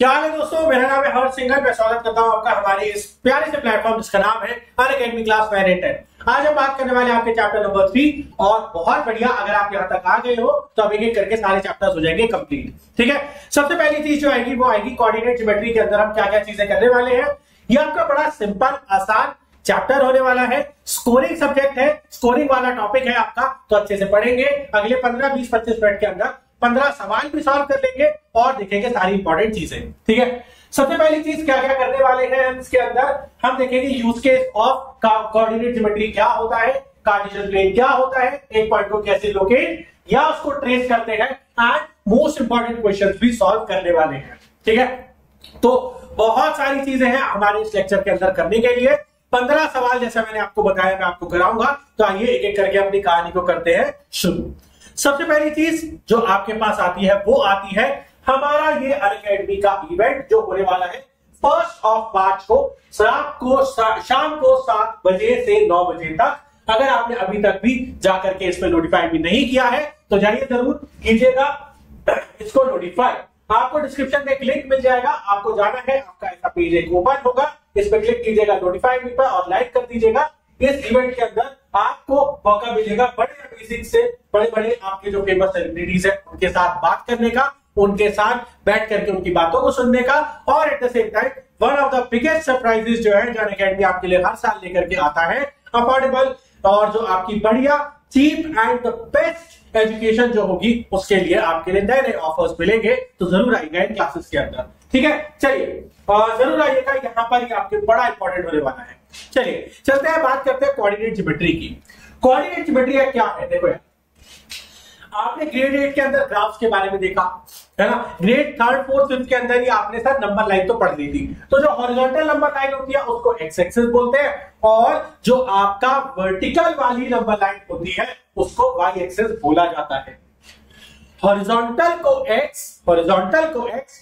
क्या हाल है दोस्तों, मेरा नाम है हर्ष सिंघल। मैं स्वागत करता हूं आपका हमारे इस प्यारे से प्लेटफॉर्म जिसका नाम है अनअकैडमी क्लास 9 and 10। आज हम बात करने वाले आपके चैप्टर नंबर 3 और बहुत बढ़िया, अगर आप यहां तक आ गए हो तो अब एक एक करके सारे चैप्टर्स हो जाएंगे कंप्लीट। ठीक है, सबसे पहली चीज जो आएगी वो आएगी कोऑर्डिनेट ज्योमेट्री के अंदर हम क्या क्या चीजें करने वाले हैं। ये आपका बड़ा सिंपल आसान चैप्टर होने वाला है, स्कोरिंग सब्जेक्ट है, स्कोरिंग वाला टॉपिक है आपका, तो अच्छे से पढ़ेंगे। अगले 15, 20, 25 मिनट के अंदर 15 सवाल भी सॉल्व कर लेंगे और देखेंगे सारी इंपॉर्टेंट चीजें। ठीक है, सबसे पहली चीज क्या क्या करने वाले हैं हम इसके अंदर, हम देखेंगे use case of coordinate geometry क्या होता है, कार्टेशियन प्लेन क्या होता है, एक पॉइंट को कैसे लोकेट या उसको ट्रेस करते हैं, एंड मोस्ट इंपॉर्टेंट क्वेश्चंस भी सॉल्व करने वाले हैं। ठीक है, तो बहुत सारी चीजें हैं हमारे इस लेक्चर के अंदर करने के लिए। 15 सवाल जैसा मैंने आपको बताया मैं आपको कराऊंगा, तो आइए एक एक करके अपनी कहानी को करते हैं शुरू। सबसे पहली चीज जो आपके पास आती है वो आती है हमारा ये अनअकैडमी का इवेंट जो होने वाला है 1 मार्च को शाम को 7 बजे से 9 बजे तक। अगर आपने अभी तक भी जाकर के इस पे नोटिफाई भी नहीं किया है तो जाइए जरूर कीजिएगा इसको नोटिफाई। आपको डिस्क्रिप्शन में एक लिंक मिल जाएगा, आपको जाना है, आपका ऐसा पेज एक ओपन होगा, इस पर क्लिक कीजिएगा नोटिफाई पे और लाइक कर दीजिएगा। इस इवेंट के अंदर आपको मौका मिलेगा बड़े अमेजिंग से बड़े बड़े आपके जो फेमस सेलिब्रिटीज है उनके साथ बात करने का, उनके साथ बैठ करके उनकी बातों को सुनने का, और at the same time one of the biggest surprises जो है जो अनअकैडमी आपके लिए हर साल लेकर के आता है, अफोर्डेबल और जो आपकी बढ़िया cheap and the best education जो होगी उसके लिए आपके लिए नए नए ऑफर्स मिलेंगे। तो जरूर आइएगा इन क्लासेस के अंदर। ठीक है, चलिए जरूर आइएगा, यहाँ पर ही आपके बड़ा इंपॉर्टेंट होने वाला है। चलिए चलते हैं, बात करते हैं कोऑर्डिनेट ज्योमेट्री की। कोऑर्डिनेट ज्योमेट्री क्या है, देखो यार, आपने ग्रेड 8 के अंदर ग्राफ्स के बारे में देखा है ना, ग्रेड 3rd 4th 5th के अंदर ही आपने सर नंबर लाइन तो पढ़ ली थी। तो जो हॉरिजॉन्टल नंबर लाइन होती है उसको एक्स एक्सिस बोलते हैं, और जो आपका वर्टिकल वाली नंबर लाइन होती है उसको वाई एक्सिस बोला जाता है। हॉरिजॉन्टल को एक्स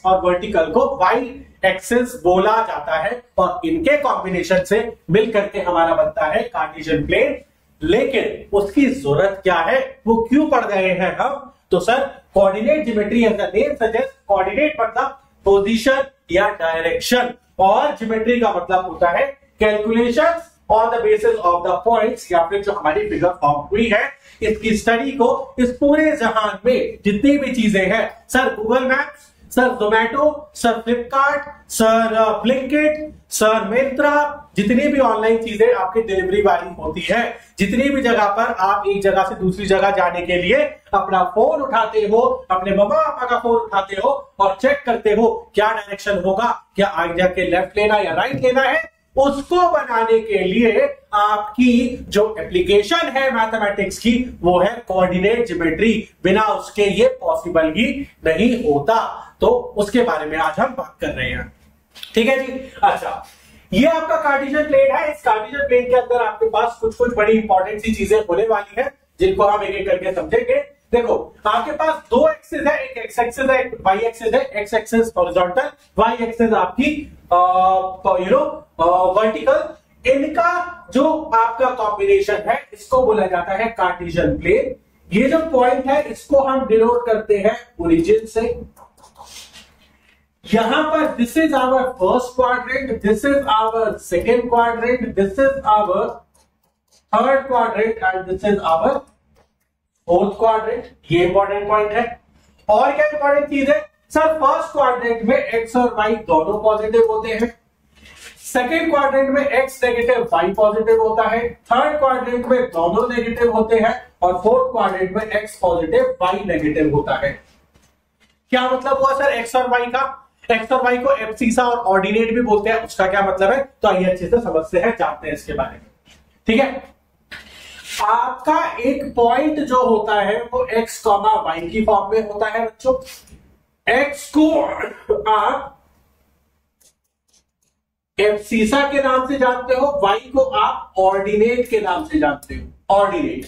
और वर्टिकल को वाई एक्सिस बोला जाता है, और इनके कॉम्बिनेशन से मिलकर के हमारा बनता है कार्टेशियन प्लेन। लेकिन उसकी जरूरत क्या है, वो क्यों पढ़ रहे हैं हम, तो sir coordinate geometry as the name suggest, coordinate मतलब पोजीशन या डायरेक्शन, और ज्योमेट्री का मतलब होता है calculations on the basis of the points, या फिर जो हमारी फिगर फॉर्म हुई है इसकी स्टडी को इस पूरे जहान में जितनी भी चीजें हैं, sir Google maps, sir Zomato, sir Flipkart, sir Blinkit, sir Myntra, जितनी भी ऑनलाइन चीजें आपकी डिलीवरी वाली होती है, जितनी भी जगह पर आप एक जगह से दूसरी जगह जाने के लिए अपना फोन उठाते हो, अपने मम्मा पापा का फोन उठाते हो और चेक करते हो क्या डायरेक्शन होगा, क्या आगे जाके लेफ्ट लेना या राइट लेना है, उसको बनाने के लिए आपकी जो एप्लीकेशन है मैथमेटिक्स की वो है कोऑर्डिनेट ज्योमेट्री। बिना उसके ये पॉसिबल ही नहीं होता। तो उसके बारे में आज हम बात कर रहे हैं। ठीक है जी, अच्छा, ये आपका कार्टेशियन प्लेन है। इस कार्टेशियन प्लेन के अंदर आपके पास कुछ कुछ बड़ी इंपॉर्टेंट सी चीजें होने वाली है जिनको हम एक एक करके समझेंगे। देखो, आपके पास दो एक्सिस है, एक एक्स एक्सिस है, एक वाई एक्सिस है। X axis horizontal, Y axis आपकी वर्टिकल। इनका जो आपका कॉम्बिनेशन है इसको बोला जाता है कार्टेशियन प्लेन। ये जो पॉइंट है इसको हम डिनोट करते हैं ओरिजिन से। यहां पर this is our first quadrant, this is our second quadrant, this is our third quadrant and this is our fourth quadrant. ये इंपॉर्टेंट पॉइंट है। और क्या इंपॉर्टेंट चीज है सर, फर्स्ट क्वाड्रेंट में एक्स और वाई दोनों पॉजिटिव होते हैं, सेकेंड क्वाड्रेंट में एक्स नेगेटिव वाई पॉजिटिव होता है, थर्ड क्वाड्रेंट में दोनों नेगेटिव होते हैं, और फोर्थ क्वाड्रेंट में एक्स पॉजिटिव वाई नेगेटिव होता है। क्या मतलब हुआ सर एक्स और वाई का? एक्स और वाई को एब्सिसा और ऑर्डिनेट भी बोलते हैं, उसका क्या मतलब है, तो आइए अच्छे से समझते हैं, जानते हैं इसके बारे में। ठीक है, आपका एक पॉइंट जो होता है वो एक्स कॉमा वाई की फॉर्म में होता है बच्चों। एक्स को आप एब्सिसा के नाम से जानते हो, वाई को आप ऑर्डिनेट के नाम से जानते हो, ऑर्डिनेट।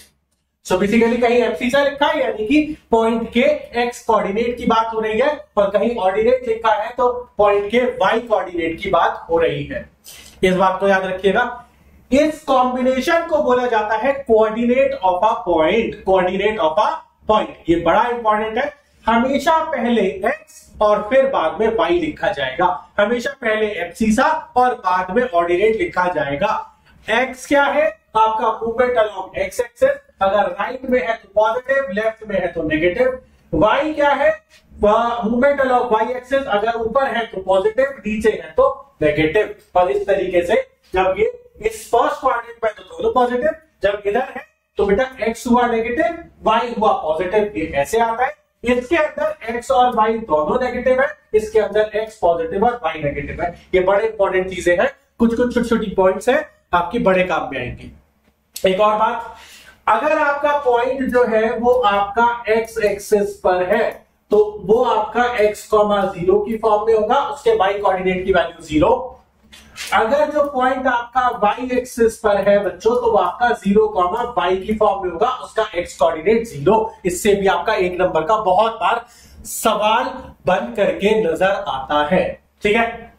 सो बेसिकली कहीं एब्सिसा लिखा है यानी कि पॉइंट के एक्स कोऑर्डिनेट की बात हो रही है, और कहीं ऑर्डिनेट लिखा है तो पॉइंट के वाई कोऑर्डिनेट की बात हो रही है। इस बात को याद रखिएगा। इस कॉम्बिनेशन को बोला जाता है coordinate of a point, coordinate of a point. ये बड़ा इंपॉर्टेंट है। हमेशा पहले एक्स और फिर बाद में y लिखा जाएगा। हमेशा पहले एब्सिसा और बाद में ऑर्डिनेट लिखा जाएगा। x क्या है? आपका मूवमेंट अलोंग x एक्सिस, अगर राइट में है तो पॉजिटिव, लेफ्ट में है तो नेगेटिव। y क्या है? मूवमेंट अलोंग y एक्सिस, अगर ऊपर है तो पॉजिटिव, नीचे है तो नेगेटिव। और इस तरीके से जब ये इस फर्स्ट क्वाड्रेंट में तो दोनों पॉजिटिव, जब इधर है तो बेटा x हुआ नेगेटिव, y हुआ पॉजिटिव, ये ऐसे आता है। इसके अंदर x और y दोनों नेगेटिव है, इसके अंदर x पॉजिटिव और y नेगेटिव है। ये बड़े इंपॉर्टेंट चीजें हैं, कुछ कुछ छोटी छोटी पॉइंट्स हैं, आपकी बड़े काम में आएंगी। एक और बात, अगर आपका पॉइंट जो है वो आपका x एक्सिस पर है तो वो आपका x, 0 की फॉर्म में होगा, उसके y कोऑर्डिनेट की वैल्यू 0। अगर जो पॉइंट आपका y एक्सिस पर है बच्चों तो वो आपका 0, y की फॉर्म में होगा, उसका x कोऑर्डिनेट 0। इससे भी आपका एक नंबर का बहुत बार सवाल बन करके नजर आता है। ठीक है,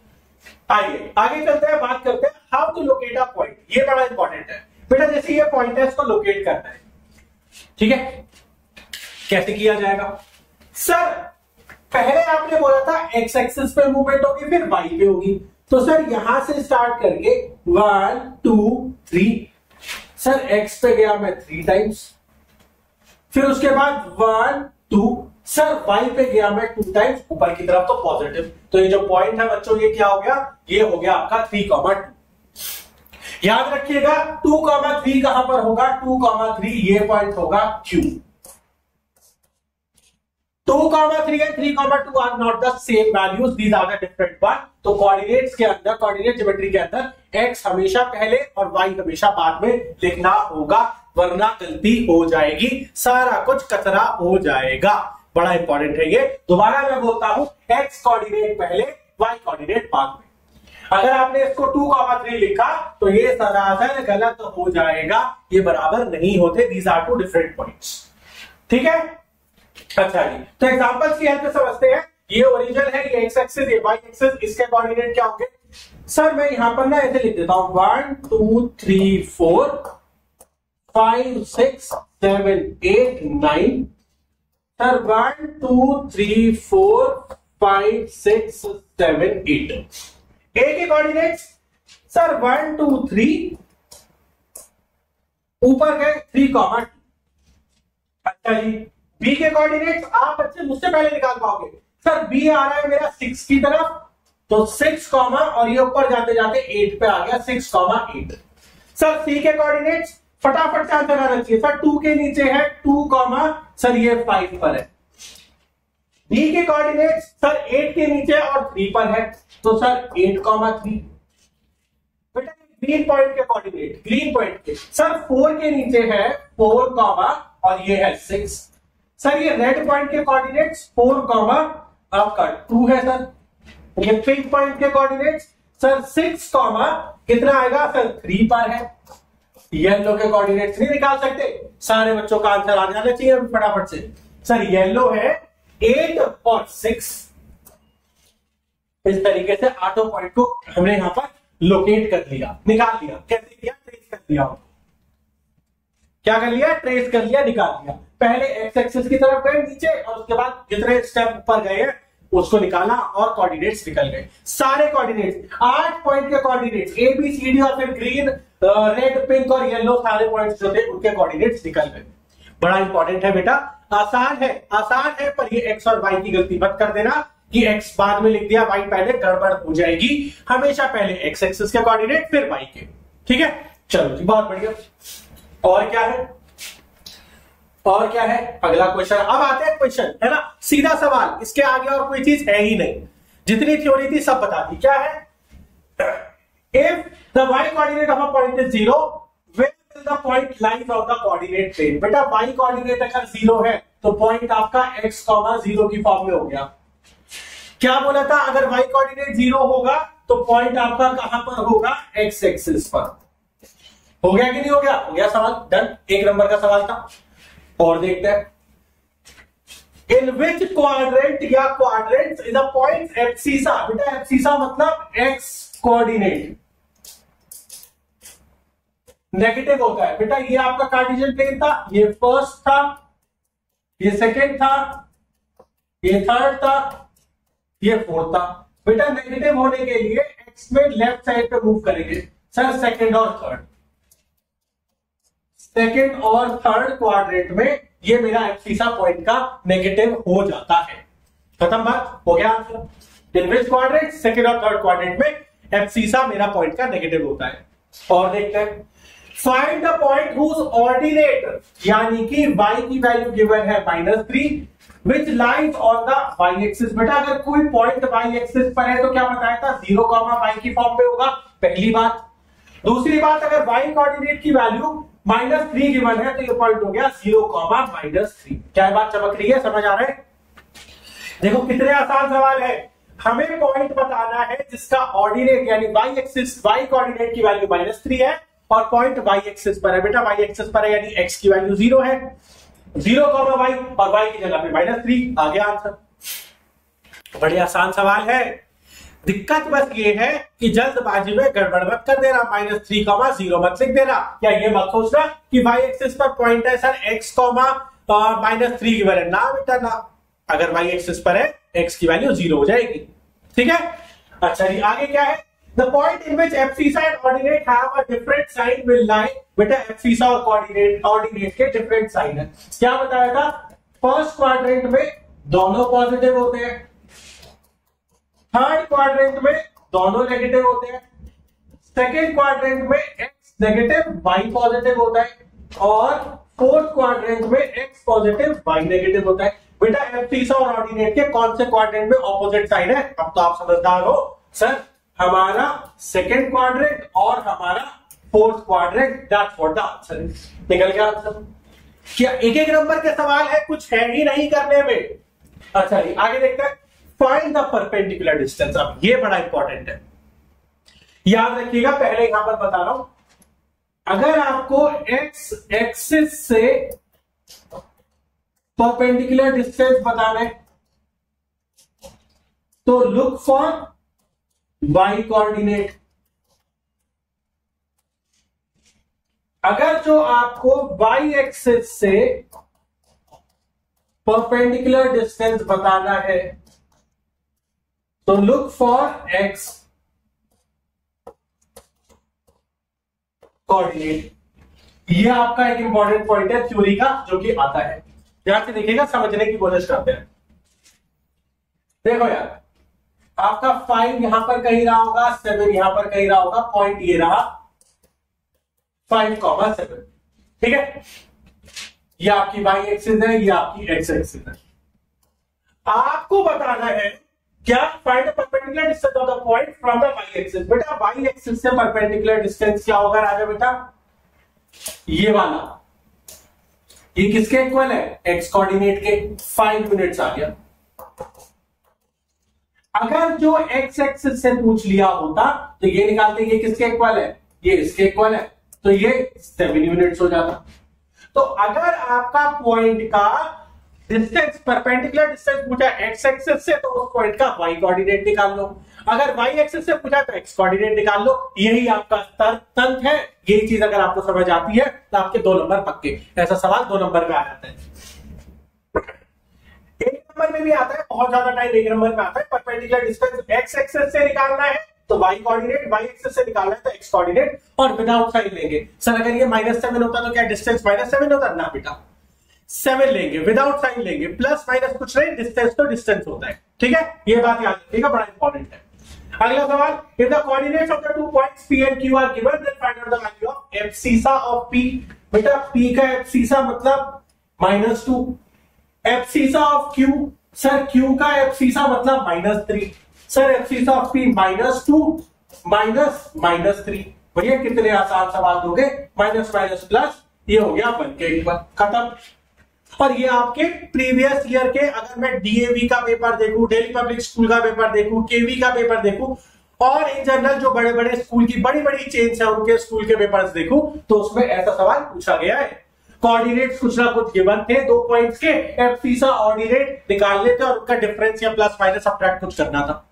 आइए आगे चलते हैं, बात करते हैं how to locate a point. ये बड़ा इंपॉर्टेंट है बेटा, जैसे ये पॉइंट है इसको लोकेट करना है। ठीक है, कैसे किया जाएगा? सर पहले आपने बोला था x एक्सिस पे मूवमेंट होगी फिर y पे होगी, तो सर यहां से स्टार्ट करके 1 2 3, सर x पे गया मैं 3 टाइम्स, फिर उसके बाद 1 2, सर y पे गया मैं 2 टाइम्स, ऊपर की तरफ तो पॉजिटिव। तो ये जो पॉइंट है बच्चों ये क्या हो गया? ये हो गया आपका 3, 2। याद रखिएगा 2, 3 कहां पर होगा? 2, 3 ये पॉइंट होगा Q। 2, 3 and 3, 2 are not the same values, these are the different one। तो कोऑर्डिनेट्स के अंदर, कोऑर्डिनेट ज्योमेट्री के अंदर x हमेशा पहले और y हमेशा बाद में लिखना होगा, वरना गलती हो जाएगी, सारा कुछ कचरा हो जाएगा। बड़ा इंपॉर्टेंट है ये। दोबारा मैं बोलता हूं, x कोऑर्डिनेट पहले, y कोऑर्डिनेट बाद में। अगर आपने इसको 2, 3 लिखा तो ये सरासर गलत हो जाएगा, ये बराबर नहीं होते, these are two different points. ठीक है, अच्छा जी, तो एग्जांपल्स की हेल्प से समझते हैं। ये ओरिजिनल है, ये x एक्सिस, ये y एक्सिस, इसके कोऑर्डिनेट क्या होंगे? सर मैं यहां पर ना ऐसे लिख देता हूं 1 2 3 4 5 6 7 8 9। सर 1 2 3 4 5 6 7 8। a के कोऑर्डिनेट्स सर 1 2 3, ऊपर गए 3, 2। अच्छा जी, b के कोऑर्डिनेट्स आप बच्चे मुझसे पहले निकाल पाओगे। सर b आ रहा है मेरा 6 की तरफ, तो 6, और ये ऊपर जाते जाते 8 पे आ गया, 6, 8। सर c के कोऑर्डिनेट्स फटाफट से आंसर आना चाहिए। सर 2 के नीचे है 2, सर ये 5 पर है। d के कोऑर्डिनेट्स सर 8 के नीचे और 3 पर है, तो सर 8, 3। बेटा ग्रीन पॉइंट के कोऑर्डिनेट, ग्रीन पॉइंट के सर 4 के नीचे है 4, और ये है 6। सर ये रेड पॉइंट के कोऑर्डिनेट्स 4, आपका 2 है। सर ये पिंक पॉइंट के कोऑर्डिनेट्स सर 6, कितना आएगा? सर 3 पर है। येलो के कोऑर्डिनेट्स नहीं निकाल सकते, सारे बच्चों का आंसर आ जाना चाहिए अभी फटाफट से। सर येलो है 8 और 6। इस तरीके से 8 पॉइंट को हमने यहां पर लोकेट कर लिया, निकाल लिया। कैसे किया? ट्रेस कर लिया। क्या कर लिया? ट्रेस कर लिया, निकाल लिया। पहले x एक्सिस की तरफ गए नीचे, और उसके बाद जितने स्टेप ऊपर गए हैं उसको निकाला और कोऑर्डिनेट्स निकल गए। सारे कोऑर्डिनेट्स 8 पॉइंट के coordinates A B C D और फिर ग्रीन, रेड, पिंक और येलो सारे पॉइंट्स जो थे उनके कोऑर्डिनेट्स निकल गए। बड़ा इंपॉर्टेंट है बेटा, आसान है, आसान है, पर ये x और y की गलती मत कर देना कि x बाद में लिख दिया, y पहले, गड़बड़ हो जाएगी। हमेशा पहले x एक्सिस के कोऑर्डिनेट फिर y के। ठीक है, चलो जी, बहुत बढ़िया। और क्या है? और क्या है? अगला क्वेश्चन। अब आते हैं क्वेश्चन, है ना, सीधा सवाल, इसके आगे और कोई चीज है ही नहीं, जितनी थ्योरी थी सब बता दी। क्या है? If the y coordinate of a point is 0, where will the point lies on the coordinate plane. बेटा y कोऑर्डिनेट अगर 0 है तो पॉइंट आपका x, 0 की फॉर्म में हो गया। क्या बोला था? अगर y कोऑर्डिनेट 0 होगा तो पॉइंट आपका कहां पर होगा? x एक्सिस पर। हो गया कि नहीं हो गया? हो गया सवाल, डन। 1 नंबर का सवाल था। और देखते हैं, इन विच क्वाड्रेंट या quadrants is a point abscissa. बेटा एब्सिसा मतलब x कोऑर्डिनेट नेगेटिव होता है। बेटा ये आपका कार्टेशियन प्लेन था, ये फर्स्ट था, ये सेकंड था, ये थर्ड था, ये 4 था। बेटा नेगेटिव होने के लिए एक्स में लेफ्ट साइड पे मूव करेंगे सर, सेकंड और थर्ड क्वाड्रेंट में ये मेरा एब्सिसा पॉइंट का नेगेटिव हो जाता है। खत्म बात, हो गया answer. In which quadrant, second और थर्ड क्वाड्रेंट में एब्सिसा मेरा पॉइंट का नेगेटिव होता है। और देखते हैं, find the point whose ordinate, यानी कि y की वैल्यू गिवन है -3 which lies on the y axis. बेटा अगर कोई पॉइंट y एक्सिस पर है तो क्या बताया था, 0, y की फॉर्म पे होगा, पहली बात। दूसरी बात, अगर y कोऑर्डिनेट की वैल्यू -3 गिवन है तो ये पॉइंट हो गया 0, -3। क्या बात चमक रही है, समझ आ रहा है? देखो कितने आसान सवाल है। हमें पॉइंट बताना है जिसका ऑर्डिनेट यानी y एक्सिस, y कोऑर्डिनेट की वैल्यू -3 है और पॉइंट y एक्सिस पर है। बेटा y एक्सिस पर है यानी x की वैल्यू 0 है, 0, y और y की जगह पे -3 आ गया आंसर। बड़ी आसान सवाल है। दिक्कत बस ये है कि जल्दबाजी में गड़बड़ मत कर देना, -3, 0 मत लिख देना, या ये मत सोचना कि y एक्सिस पर पॉइंट है सर x, -3 की वैल्यू, ना बेटा ना। अगर y एक्सिस पर है x की वैल्यू 0 हो जाएगी, ठीक है। अच्छा जी, आगे क्या है, the point in which abscissa and ordinate have a different sign will lie. बेटा एब्सिसा और ऑर्डिनेट के डिफरेंट साइन है। क्या बताया था, फर्स्ट क्वाड्रेंट में दोनों पॉजिटिव होते हैं, थर्ड क्वाड्रेंट में दोनों नेगेटिव होते हैं, सेकेंड क्वाड्रेंट में x नेगेटिव y पॉजिटिव होता है, और फोर्थ क्वाड्रेंट में x पॉजिटिव y नेगेटिव होता है। बेटा एब्सिसा और ऑर्डिनेट के कौन से क्वाड्रेंट में ऑपोजिट साइड है? अब तो आप समझदार हो सर, हमारा सेकेंड क्वाड्रेंट और हमारा fourth quadrant, that's what the answer is. निकल गया आंसर। क्या एक एक नंबर के सवाल है, कुछ है ही नहीं करने में। अच्छा जी, आगे देखते हैं, फाइंड द परपेंडिकुलर डिस्टेंस। अब ये बड़ा इंपॉर्टेंट है, याद रखिएगा, पहले यहां पर बता रहा हूं, अगर आपको एक्स एक्सिस से परपेंडिकुलर डिस्टेंस बताना है तो लुक फॉर y कोऑर्डिनेट। अगर जो आपको y एक्सिस से परपेंडिकुलर डिस्टेंस बताना है तो लुक फॉर x कोऑर्डिनेट। यह आपका एक इंपॉर्टेंट पॉइंट है थ्योरी का, जो कि आता है, ध्यान से देखिएगा, समझने की कोशिश करते हैं। देखो यार, आपका 5 यहां पर कहीं रहा होगा, 7 यहां पर कहीं रहा होगा, पॉइंट ये रहा 5,7, ठीक है। ये आपकी y एक्सिस है, ये आपकी x एक्सिस है। आपको बताना है क्या, find the perpendicular distance of the point from the y axis. बेटा y एक्सिस से परपेंडिकुलर डिस्टेंस क्या होगा राजा बेटा, ये वाला, ये किसके इक्वल है, x कोऑर्डिनेट के। 5 यूनिट्स आ गया। अगर जो x एक्सिस से पूछ लिया होता तो ये निकालते, ये किसके इक्वल है, ये इसके इक्वल है, तो ये 7 यूनिट्स हो जाता। तो अगर आपका पॉइंट का डिस्टेंस, परपेंडिकुलर डिस्टेंस पूछा x एक्सिस से, तो उस पॉइंट का y कोऑर्डिनेट निकाल लो। अगर y एक्सिस से पूछा तो x कोऑर्डिनेट निकाल लो। यही आपका तंत्र है। यही चीज अगर आपको समझ आती है तो आपके 2 नंबर पक्के। ऐसा सवाल 2 नंबर में आ जाता है, 1 नंबर में भी आता है, बहुत ज्यादा टाइम 1 नंबर में आता है। परपेंडिकुलर डिस्टेंस x एक्सिस से निकालना है तो y कोऑर्डिनेट, y एक्सिस से निकालना है तो x कोऑर्डिनेट, और विदाउट साइन लेंगे। सर अगर ये -7 होता तो क्या डिस्टेंस -7 होता? ना बेटा, 7 लेंगे, विदाउट साइन लेंगे, प्लस माइनस कुछ नहीं, डिस्टेंस तो डिस्टेंस होता है, ठीक है। ये बात याद रखिएगा, बड़ा इंपॉर्टेंट है। अगला सवाल, if the coordinates of the 2 points P and Q are given, then find out the value of abscissa of P। बेटा P का एब्सिसा मतलब -2, abscissa of Q, sir Q का एब्सिसा मतलब -3, सर एब्सिसा ऑफ P -2 -3। भैया कितने आसान सवाल दोगे, माइनस माइनस प्लस, ये हो गया 1 के इक्वल, खत्म। और ये आपके प्रीवियस ईयर के, अगर मैं डीएवी का पेपर देखूं, दिल्ली पब्लिक स्कूल का पेपर देखूं, केवी का पेपर देखूं, और इन जनरल जो बड़े बड़े स्कूल की बड़ी बड़ी चेन्स है उनके स्कूल के पेपर्स देखूं, तो उसमें ऐसा सवाल पूछा गया है। कोऑर्डिनेट्स कुछ ना कुछ गिवन थे 2 पॉइंट्स के, एब्सिसा ऑर्डिनेट निकालने थे और उनका डिफरेंस या प्लस माइनस सब्ट्रैक्ट कुछ करना था।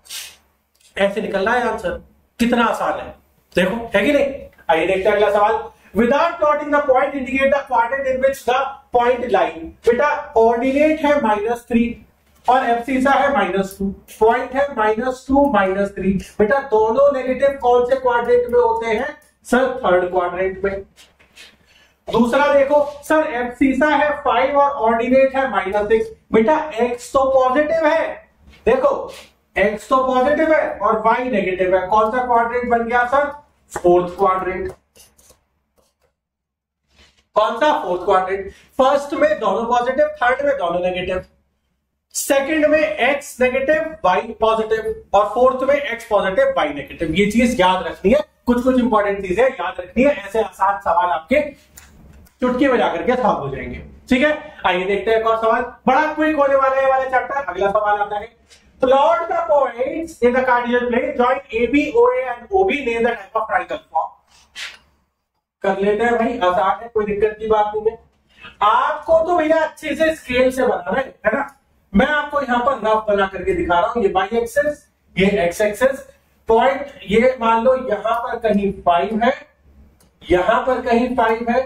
ऐसे निकलना है आंसर। कितना आसान है, देखो, है कि नहीं। आइए देखते हैं अगला सवाल। Without plotting the point, indicate the quadrant in which the point lie। बेटा ऑर्डिनेट है -3 और एब्सिसा है -2, पॉइंट है -2 -3। बेटा दोनों नेगेटिव कौन से क्वाड्रेंट में होते हैं सर? थर्ड क्वाड्रेंट में। दूसरा देखो सर, एब्सिसा है 5 और ऑर्डिनेट है -6। बेटा x तो पॉजिटिव है, देखो x तो पॉजिटिव है और y नेगेटिव है। कौन सा क्वाड्रेंट बन गया सर? Fourth quadrant. कौन सा? Fourth quadrant. फर्स्ट में दोनों पॉजिटिव, थर्ड में दोनों नेगेटिव, सेकंड में x नेगेटिव y पॉजिटिव और फोर्थ में x पॉजिटिव y नेगेटिव। ये चीज याद रखनी है, कुछ कुछ इंपॉर्टेंट चीजें याद रखनी है। ऐसे आसान सवाल आपके चुटकी में जाकर के सॉल्व हो जाएंगे। ठीक है, आइए देखते हैं एक और सवाल, बड़ा क्विक होने वाला है वाला चैप्टर। अगला सवाल आता है, plot the points in the Cartesian plane join AB, OA and OB, name the type of triangle form. कर लेते हैं भाई, आसान है, कोई दिक्कत की बात नहीं है। आपको तो भैया अच्छे से स्केल से बनाना है ना। मैं आपको यहां पर रफ बना करके दिखा रहा हूं। ये y एक्सिस, ये x एक्सिस, पॉइंट ये मान लो यहां पर कहीं 5 है, यहां पर कहीं 5 है,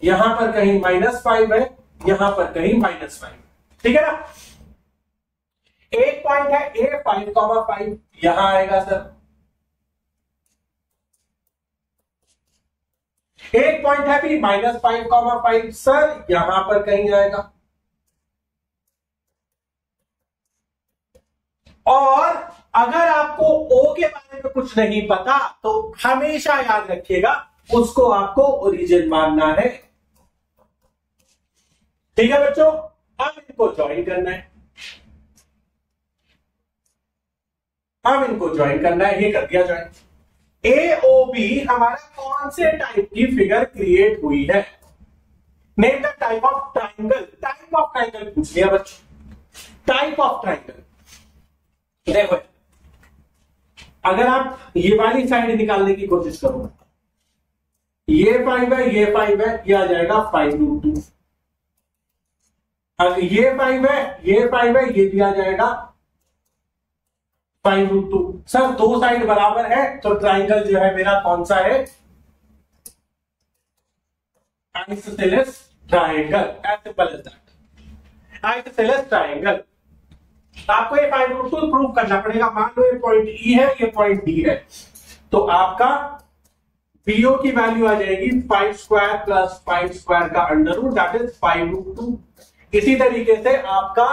यहां पर कहीं -5 है, यहां पर कहीं -5। ठीक है ना। एक पॉइंट है A 5,5, यहां आएगा सर। एक पॉइंट है भी -5,5 सर, यहां पर कहीं आएगा। और अगर आपको O के बारे में कुछ नहीं पता तो हमेशा याद रखिएगा, उसको आपको ओरिजिन मानना है। ठीक है बच्चों, अब इनको ज्वाइन करना है, अब इनको ज्वाइन करना है। ये कर दिया ज्वाइन। AOB हमारा कौन से टाइप की फिगर क्रिएट हुई है? Name the type of triangle. Type of triangle पूछ लिया बच्चों, टाइप ऑफ ट्राइंगल। देखो अगर आप ये वाली साइड निकालने की कोशिश करो, ये 5 है, ये 5 है, ये आ जाएगा 5√2। अगर ये 5 है, ये 5 है, ये भी आ जाएगा 5√2। सर दो साइड बराबर है तो ट्राइंगल जो है मेरा कौन सा है? Isosceles triangle. As simple as that, isosceles triangle. आपको ये 5√2 प्रूव करना पड़ेगा। मान लो ये पॉइंट E है, ये पॉइंट D है, तो आपका BO की वैल्यू आ जाएगी 5² + 5² का अंडर रूट, दैट इज 5√2। इसी तरीके से आपका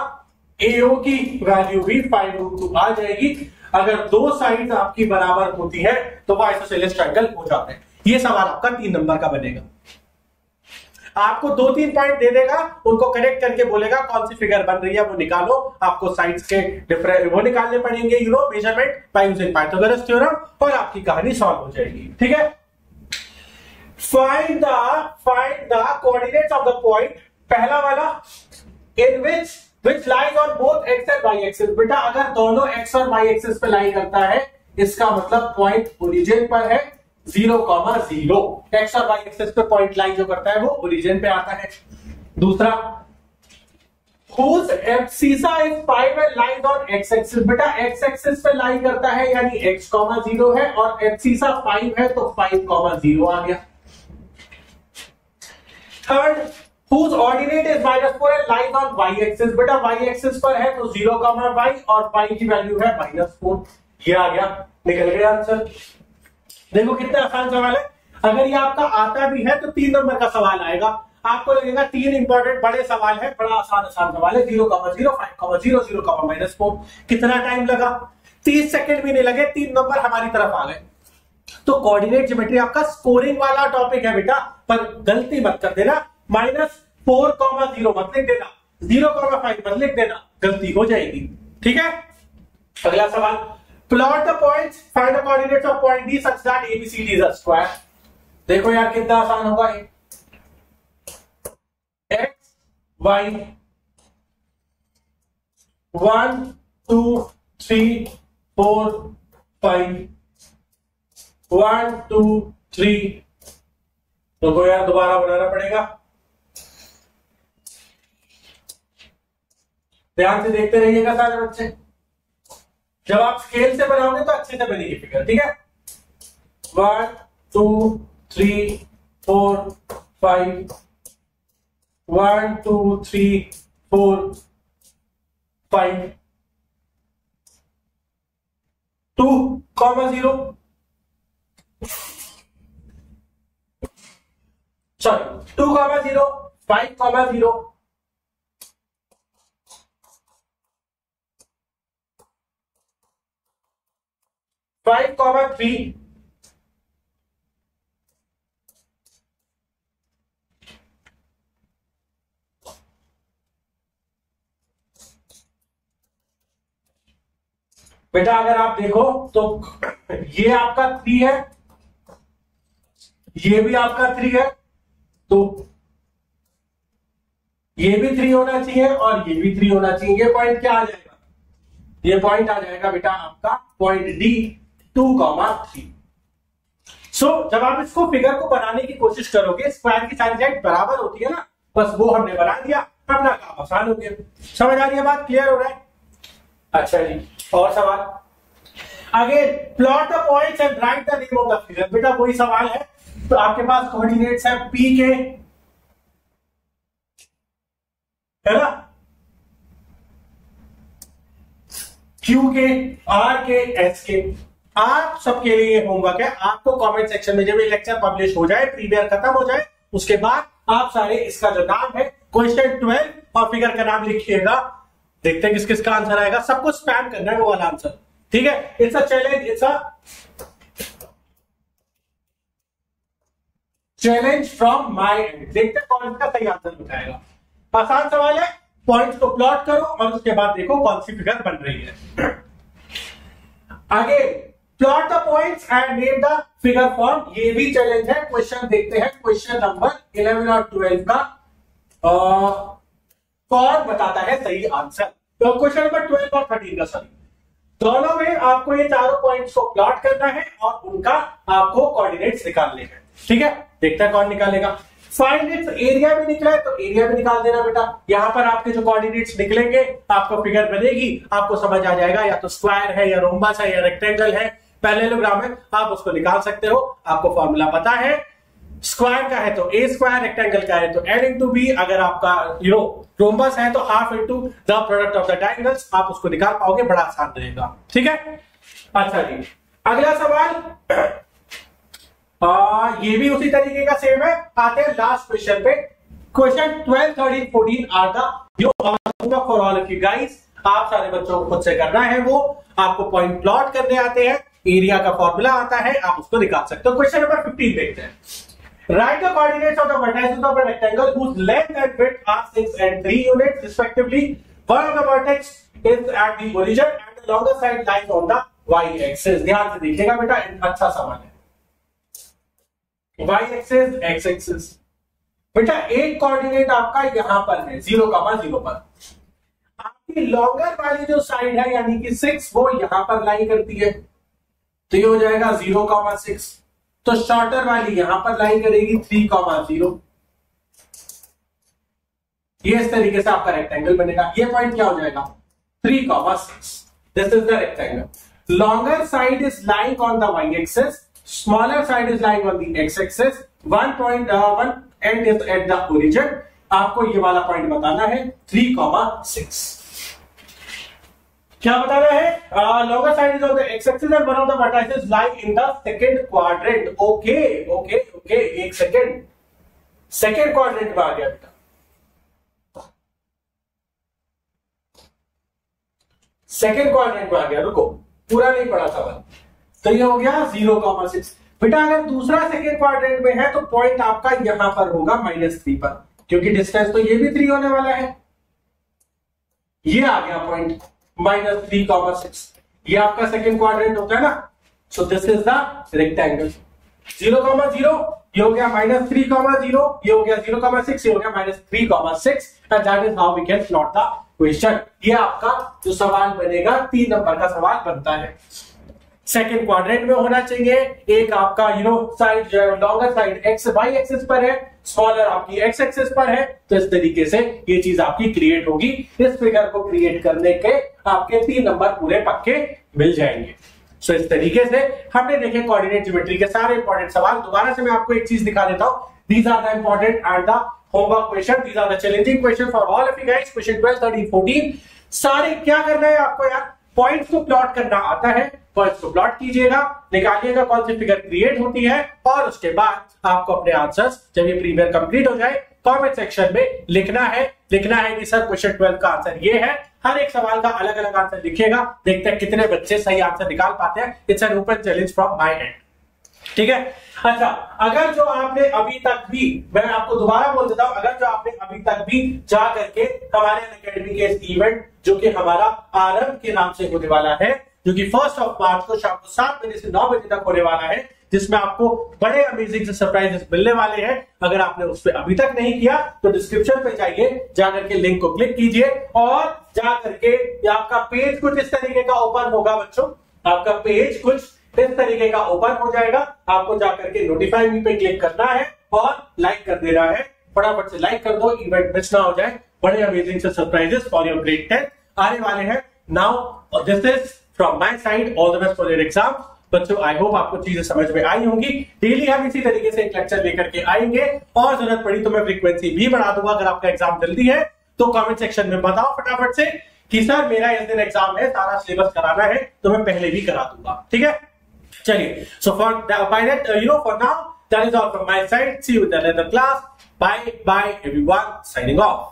AO की वैल्यू भी 5√2 आ जाएगी। अगर दो साइड्स आपकी बराबर होती है तो वो आइसोसेलेस ट्रायंगल हो जाते हैं। ये सवाल आपका 3 नंबर का बनेगा। आपको 2-3 पॉइंट दे देगा, उनको कनेक्ट करके बोलेगा कौन सी फिगर बन रही है वो निकालो। आपको साइड्स के डिफरेंट वो निकालने पड़ेंगे, measurement by using Pythagoras theorem, और आपकी कहानी सॉल्व हो जाएगी। ठीक है, find the coordinates of the point. पहला वाला, इन which lies on both x and y axis. बेटा अगर दोनों x और y एक्सिस पे लाई करता है, इसका मतलब पॉइंट ओरिजिन पर है 0,0। x और y एक्सिस पे पॉइंट लाई जो करता है वो ओरिजिन पे आता है। दूसरा, whose abscissa is 5 and lies on x axis. बेटा x एक्सिस पे लाई करता है यानी x, 0 है, और abscissa 5 है तो 5,0 आ गया। Third, whose ordinate is -4 and lies on y axis। बेटा y axis पर है तो 0,y और y की वैल्यू है -4। ये आ गया, निकल गया आंसर। देखो कितना आसान सवाल है। अगर ये आपका आता भी है तो 3 नंबर का सवाल आएगा। आपको लगेगा 3 इंपॉर्टेंट बड़े सवाल है, बड़ा आसान सवाल है। 0,0, 5,0, 0,-4। कितना टाइम लगा? 30 सेकंड भी नहीं लगे, 3 नंबर हमारी तरफ आ गए। तो कोऑर्डिनेट ज्योमेट्री आपका स्कोरिंग वाला टॉपिक है बेटा, पर गलती मत कर देना। -4,0 मत लिख देना, 0,5 मत लिख देना, गलती हो जाएगी। ठीक है, अगला सवाल, plot the points, find the coordinates of point D such that ABCD is a square। देखो यार कितना आसान होगा ये। x y 1 2 3 4 5 1 2 3। तो यार दोबारा बनाना पड़ेगा, ध्यान से देखते रहिएगा सारे बच्चे। जब आप स्केल से बनाओगे तो अच्छे से बनेगी फिगर। ठीक है, 1 2 3 4 5 1 2 3 4 5 2,0 सॉरी 2,0 5,0 5,3 बेटा अगर आप देखो तो ये आपका 3 है, ये भी आपका 3 है, तो ये भी 3 होना चाहिए और ये भी 3 होना चाहिए। ये पॉइंट क्या आ जाएगा? ये पॉइंट आ जाएगा बेटा आपका पॉइंट डी 2,3। सो जब आप इसको फिगर को बनाने की कोशिश करोगे, स्क्वायर की सारी साइड बराबर होती है ना, बस वो हमने बना दिया, अपना काम आसान हो गया। समझ आ रही है बात? क्लियर हो रहा है? अच्छा जी, और सवाल आगे, plot the points and right the name of the figure. बेटा वही सवाल है, तो आपके पास कोऑर्डिनेट्स है पी के, है ना, क्यू के, आर के, एस के। आप सबके लिए होमवर्क है, आपको कमेंट सेक्शन में जब ये लेक्चर पब्लिश हो जाए, प्रीवियर खत्म हो जाए, उसके बाद आप सारे इसका जो नाम है क्वेश्चन 12 और फिगर का नाम लिखिएगा। देखते हैं किस किस का आंसर आएगा। सबको स्पैम करना है वो वाला आंसर, ठीक है? It's a challenge, it's a challenge from my and. देखते हैं कौन इसका सही आंसर बताएगा। आसान सवाल है, पॉइंट्स को प्लॉट करो और उसके बाद देखो कौन सी फिगर बन रही है। आगे, plot the points and name the figure form. ये भी चैलेंज है। क्वेश्चन देखते हैं, क्वेश्चन नंबर 11 और 12 का कौन बताता है सही आंसर। तो क्वेश्चन नंबर 12 और 13 का सॉरी, दोनों में आपको ये चारों पॉइंट्स को प्लॉट करना है और उनका आपको कोऑर्डिनेट्स निकालने हैं, ठीक है? देखते हैं कौन निकालेगा। फाइंड इट्स एरिया भी निकला है तो एरिया भी निकाल देना बेटा। यहां पर आपके जो कोऑर्डिनेट्स निकलेंगे, आपको फिगर बनेगी, आपको समझ आ जाएगा या तो स्क्वायर है या रोम्बस है या रेक्टेंगल है, पैरेललोग्राम है, आप उसको निकाल सकते हो। आपको फॉर्मूला पता है, स्क्वायर का है तो ए स्क्वायर, रेक्टेंगल का है तो एन इंटू बी, अगर आपका रोम्बस है तो half into the product of the diagonals. आप उसको निकाल पाओगे, बड़ा आसान रहेगा, ठीक है? अच्छा जी, अगला सवाल ये भी उसी तरीके का सेम है। आते हैं लास्ट क्वेश्चन पे। Question 12, 13, 14 are the for all of you guys. आप सारे बच्चों को खुद से करना है, वो आपको पॉइंट प्लॉट करने आते हैं, एरिया का फॉर्मूला आता है, आप उसको निकाल सकते हो। क्वेश्चन नंबर 15 देखते हैं। Write the coordinates of the vertices of a rectangle whose length and width are 6 and 3 units respectively. One of the vertex is at the origin and the longer side lies on the y-axis. ध्यान से देखिएगा बेटा, अच्छा सवाल है। y-axis, x-axis। बेटा एक coordinate आपका यहां पर है 0,0 पर, आपकी लॉन्गर वाली जो साइड है यानी कि 6 वो यहां पर लाई करती है, तो ये हो जाएगा 0,6। तो शॉर्टर वाली यहां पर लाई करेगी 3,0। ये इस तरीके से आपका रेक्टेंगल बनेगा। ये पॉइंट क्या हो जाएगा? 3,6। This is the rectangle. Longer side is lying on the Y axis, smaller side is lying on the X axis. 1 end is at the origin. आपको ये वाला पॉइंट बताना है 3,6। क्या बताना है? Longer side is on the X axis and one of the vertices lie in the second quadrant. Okay okay okay, एक second quadrant में आ गया बेटा। सेकंड क्वाड्रेंट में आ गया, रुको पूरा नहीं पढ़ा सवाल। तो ये हो गया 0,6। बेटा अगर दूसरा सेकंड क्वाड्रेंट में है तो पॉइंट आपका यहां पर होगा -3 पर, क्योंकि डिस्टेंस तो ये भी 3 होने वाला है। ये आ गया पॉइंट -3,6। ये आपका सेकंड क्वाड्रेंट होता है ना। So this is the rectangle. 0,0 ये हो गया -3,0, ये हो गया 0,6, ये हो गया -3,6 and that is how we can plot the question. ये आपका जो सवाल बनेगा 3 नंबर का सवाल बनता है। सेकंड क्वाड्रेंट में होना चाहिए। एक आपका side longer side X Y axis पर है, स्मॉलर आपकी एक्स एक्सिस पर है। तो इस तरीके से ये चीज आपकी क्रिएट होगी। इस फिगर को क्रिएट करने के आपके 3 नंबर पूरे पक्के मिल जाएंगे। सो इस तरीके से हमने देखे कोऑर्डिनेट ज्योमेट्री के सारे इंपॉर्टेंट सवाल। दोबारा से मैं आपको एक चीज दिखा देता हूं। These are the important and the homework question, these are the challenging question for all of you guys. Question 12, 13, 14 सारे क्या करना है आपको यार, पॉइंट्स को प्लॉट करना आता है, पॉइंट्स को प्लॉट कीजिएगा, निकालिएगा कौन सी फिगर क्रिएट होती है, और उसके बाद आपको अपने आंसर्स जब ये प्रीमियर कंप्लीट हो जाए कमेंट सेक्शन में लिखना है कि सर क्वेश्चन 12 का आंसर ये है। हर एक सवाल का अलग अलग आंसर लिखिएगा, देखते हैं कितने बच्चे सही आंसर निकाल पाते हैं। It's an open challenge from my and, ठीक है। अच्छा, अगर जो आपने अभी तक भी, मैं आपको दोबारा बोल देता हूं, अगर जो आपने अभी तक भी जा करके हमारे अनअकैडमी के इस इवेंट जो कि हमारा आरंभ के नाम से होने वाला है, जो कि 1 मार्च को शाम को 7 बजे से 9 बजे तक होने वाला है, जिसमें आपको बड़े अमेजिंग से सरप्राइजेस मिलने वाले हैं, अगर आपने उस पर अभी तक नहीं किया तो डिस्क्रिप्शन पे जाइए, जाकर के लिंक को क्लिक कीजिए और जाकर के आपका पेज कुछ इस तरीके का ओपन होगा बच्चों, आपका पेज कुछ इस तरीके का ओपन हो जाएगा। आपको जाकर के नोटिफाई मी पे क्लिक करना है और लाइक कर देना है, फटाफट से लाइक कर दो, इवेंट मिस ना हो जाए। बड़े अमेजिंग से सरप्राइजेस फॉर योर ग्रेड 10 आने वाले हैं। Now this is from my side, all the best for your exam. बच्चों आई होप आपको चीजें समझ में आई होंगी। डेली हम इसी तरीके से एक लेक्चर लेकर के आएंगे, और जरूरत पड़ी तो मैं फ्रीक्वेंसी भी बढ़ा दूंगा। अगर आपका एग्जाम जल्दी है तो कमेंट सेक्शन में बताओ फटाफट से कि सर मेरा इस दिन एग्जाम है, सारा सिलेबस कराना है, तो मैं पहले भी करा दूंगा, ठीक है। चलिए, so for that, for now, that is all from my side. See you in the other class. Bye, everyone. Signing off.